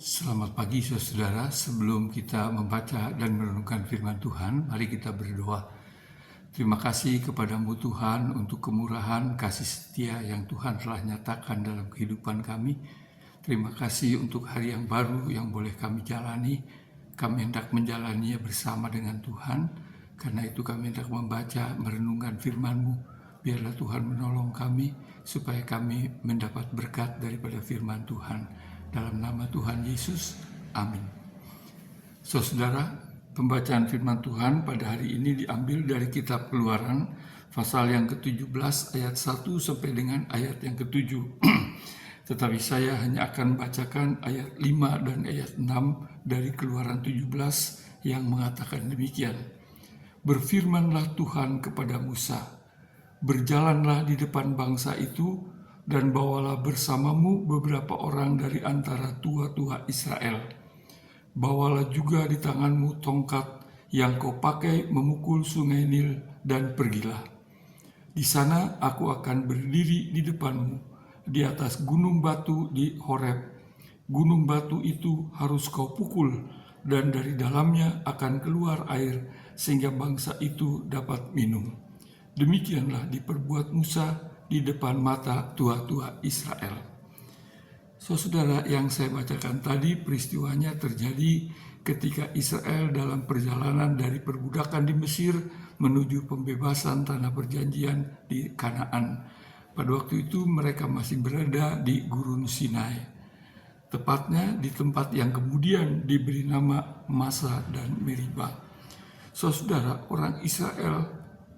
Selamat pagi saudara, sebelum kita membaca dan merenungkan firman Tuhan, mari kita berdoa. Terima kasih kepadamu Tuhan untuk kemurahan, kasih setia yang Tuhan telah nyatakan dalam kehidupan kami. Terima kasih untuk hari yang baru yang boleh kami jalani. Kami hendak menjalaninya bersama dengan Tuhan. Karena itu kami hendak membaca, merenungkan firman-Mu. Biarlah Tuhan menolong kami supaya kami mendapat berkat daripada firman Tuhan. Dalam nama Tuhan Yesus, amin. Saudara, pembacaan firman Tuhan pada hari ini diambil dari kitab Keluaran, pasal yang ke-17 ayat 1 sampai dengan ayat yang ke-7. Tetapi saya hanya akan bacakan ayat 5 dan ayat 6 dari Keluaran 17 yang mengatakan demikian. Berfirmanlah Tuhan kepada Musa, berjalanlah di depan bangsa itu, dan bawalah bersamamu beberapa orang dari antara tua-tua Israel. Bawalah juga di tanganmu tongkat yang kau pakai memukul sungai Nil, dan pergilah. Di sana aku akan berdiri di depanmu, di atas gunung batu di Horeb. Gunung batu itu harus kau pukul, dan dari dalamnya akan keluar air, sehingga bangsa itu dapat minum. Demikianlah diperbuat Musa di depan mata tua-tua Israel. Saudara, yang saya bacakan tadi peristiwanya terjadi ketika Israel dalam perjalanan dari perbudakan di Mesir menuju pembebasan tanah perjanjian di Kanaan. Pada waktu itu mereka masih berada di Gurun Sinai, tepatnya di tempat yang kemudian diberi nama Masa dan Meribah. Saudara, orang Israel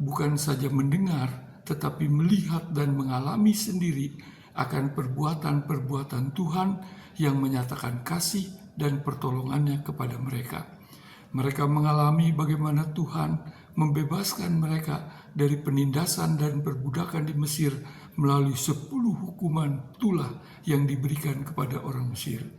bukan saja mendengar, tetapi melihat dan mengalami sendiri akan perbuatan-perbuatan Tuhan yang menyatakan kasih dan pertolongannya kepada mereka. Mereka mengalami bagaimana Tuhan membebaskan mereka dari penindasan dan perbudakan di Mesir melalui 10 hukuman tulah yang diberikan kepada orang Mesir.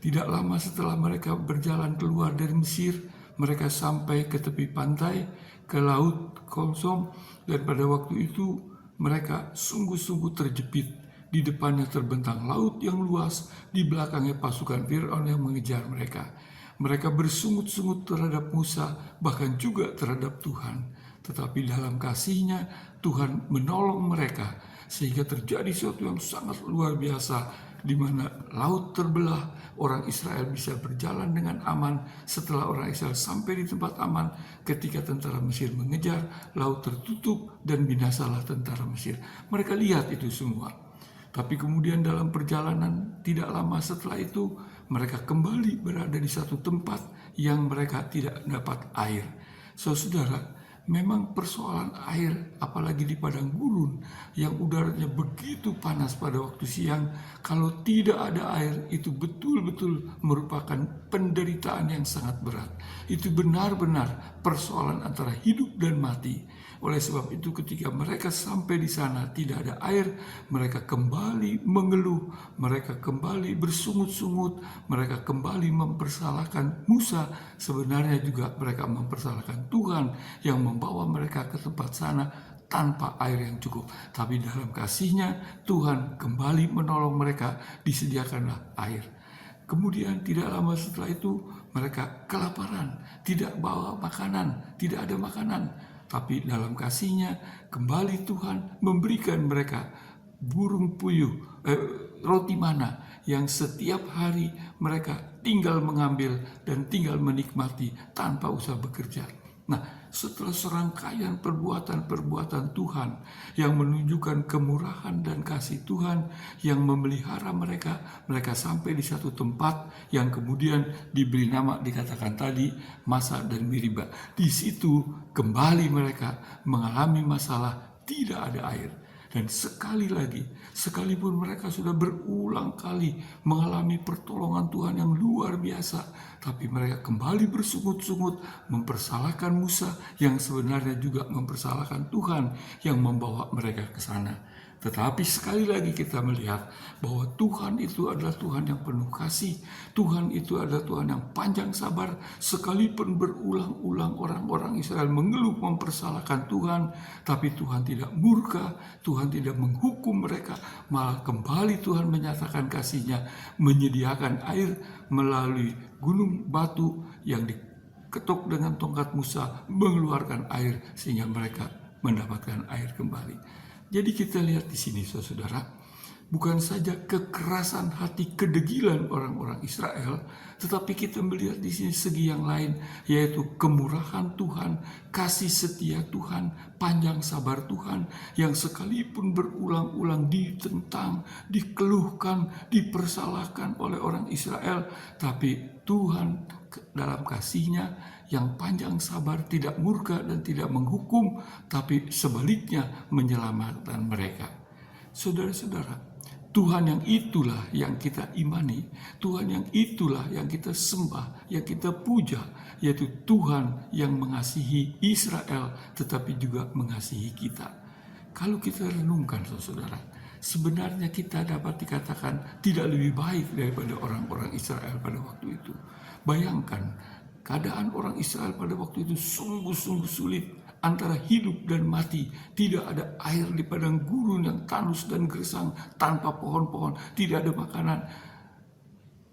Tidak lama setelah mereka berjalan keluar dari Mesir, mereka sampai ke tepi pantai, ke Laut Kolsom, dan pada waktu itu mereka sungguh-sungguh terjepit. Di depannya terbentang laut yang luas, di belakangnya pasukan Fir'aun yang mengejar mereka. Mereka bersungut-sungut terhadap Musa, bahkan juga terhadap Tuhan. Tetapi dalam kasih-Nya, Tuhan menolong mereka, sehingga terjadi sesuatu yang sangat luar biasa, di mana laut terbelah, orang Israel bisa berjalan dengan aman. Setelah orang Israel sampai di tempat aman, ketika tentara Mesir mengejar, laut tertutup dan binasalah tentara Mesir. Mereka lihat itu semua. Tapi kemudian dalam perjalanan tidak lama setelah itu, mereka kembali berada di satu tempat yang mereka tidak dapat air. Saudara, memang persoalan air, apalagi di padang gurun yang udaranya begitu panas pada waktu siang, kalau tidak ada air itu betul-betul merupakan penderitaan yang sangat berat. Itu benar-benar persoalan antara hidup dan mati. Oleh sebab itu ketika mereka sampai di sana tidak ada air, mereka kembali mengeluh, mereka kembali bersungut-sungut, mereka kembali mempersalahkan Musa. Sebenarnya juga mereka mempersalahkan Tuhan yang membawa mereka ke tempat sana tanpa air yang cukup. Tapi dalam kasih-Nya Tuhan kembali menolong mereka, disediakanlah air. Kemudian tidak lama setelah itu mereka kelaparan, tidak bawa makanan, tidak ada makanan. Tapi dalam kasih-Nya kembali Tuhan memberikan mereka burung puyuh, roti mana yang setiap hari mereka tinggal mengambil dan tinggal menikmati tanpa usah bekerja. Nah, setelah serangkaian perbuatan-perbuatan Tuhan yang menunjukkan kemurahan dan kasih Tuhan yang memelihara mereka, mereka sampai di satu tempat yang kemudian diberi nama, dikatakan tadi, Masa dan Meribah. Di situ kembali mereka mengalami masalah tidak ada air. Dan sekali lagi, sekalipun mereka sudah berulang kali mengalami pertolongan Tuhan yang luar biasa, tapi mereka kembali bersungut-sungut mempersalahkan Musa yang sebenarnya juga mempersalahkan Tuhan yang membawa mereka ke sana. Tetapi sekali lagi kita melihat bahwa Tuhan itu adalah Tuhan yang penuh kasih. Tuhan itu adalah Tuhan yang panjang sabar. Sekalipun berulang-ulang orang-orang Israel mengeluh mempersalahkan Tuhan, tapi Tuhan tidak murka, Tuhan tidak menghukum mereka. Malah kembali Tuhan menyatakan kasih-Nya, menyediakan air melalui gunung batu yang diketuk dengan tongkat Musa, mengeluarkan air sehingga mereka mendapatkan air kembali. Jadi kita lihat di sini saudara, bukan saja kekerasan hati, kedegilan orang-orang Israel, tetapi kita melihat di sini segi yang lain, yaitu kemurahan Tuhan, kasih setia Tuhan, panjang sabar Tuhan, yang sekalipun berulang-ulang ditentang, dikeluhkan, dipersalahkan oleh orang Israel, tapi Tuhan dalam kasih-Nya yang panjang sabar, tidak murka dan tidak menghukum, tapi sebaliknya menyelamatkan mereka. Saudara-saudara, Tuhan yang itulah yang kita imani, Tuhan yang itulah yang kita sembah, yang kita puja, yaitu Tuhan yang mengasihi Israel tetapi juga mengasihi kita. Kalau kita renungkan saudara, sebenarnya kita dapat dikatakan tidak lebih baik daripada orang-orang Israel pada waktu itu. Bayangkan, keadaan orang Israel pada waktu itu sungguh-sungguh sulit, antara hidup dan mati. Tidak ada air di padang gurun yang tandus dan gersang, tanpa pohon-pohon, tidak ada makanan.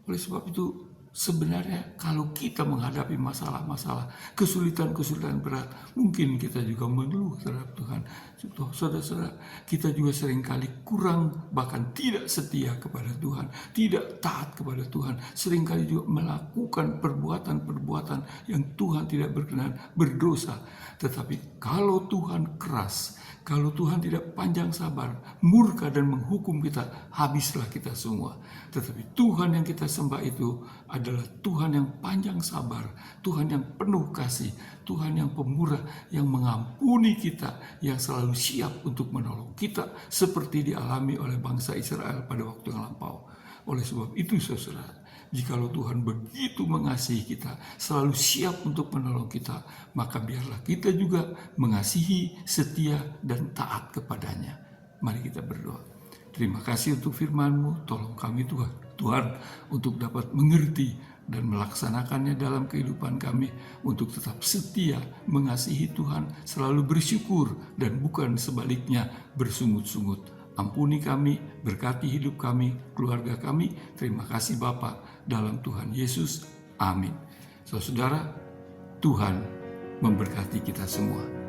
Oleh sebab itu, sebenarnya kalau kita menghadapi masalah-masalah, kesulitan-kesulitan berat, mungkin kita juga mengeluh terhadap Tuhan. Saudara-saudara, kita juga seringkali kurang, bahkan tidak setia kepada Tuhan, tidak taat kepada Tuhan, seringkali juga melakukan perbuatan-perbuatan yang Tuhan tidak berkenan, berdosa. Tetapi kalau Tuhan keras, kalau Tuhan tidak panjang sabar, murka dan menghukum kita, habislah kita semua. Tetapi Tuhan yang kita sembah itu adalah Tuhan yang panjang sabar, Tuhan yang penuh kasih, Tuhan yang pemurah, yang mengampuni kita, yang selalu siap untuk menolong kita, seperti dialami oleh bangsa Israel pada waktu yang lampau. Oleh sebab itu saudara, jikalau Tuhan begitu mengasihi kita, selalu siap untuk menolong kita, maka biarlah kita juga mengasihi, setia, dan taat kepadanya. Mari kita berdoa. Terima kasih untuk firman-Mu, tolong kami Tuhan untuk dapat mengerti dan melaksanakannya dalam kehidupan kami, untuk tetap setia mengasihi Tuhan, selalu bersyukur dan bukan sebaliknya bersungut-sungut. Ampuni kami, berkati hidup kami, keluarga kami. Terima kasih Bapa, dalam Tuhan Yesus. Amin. Saudara, Tuhan memberkati kita semua.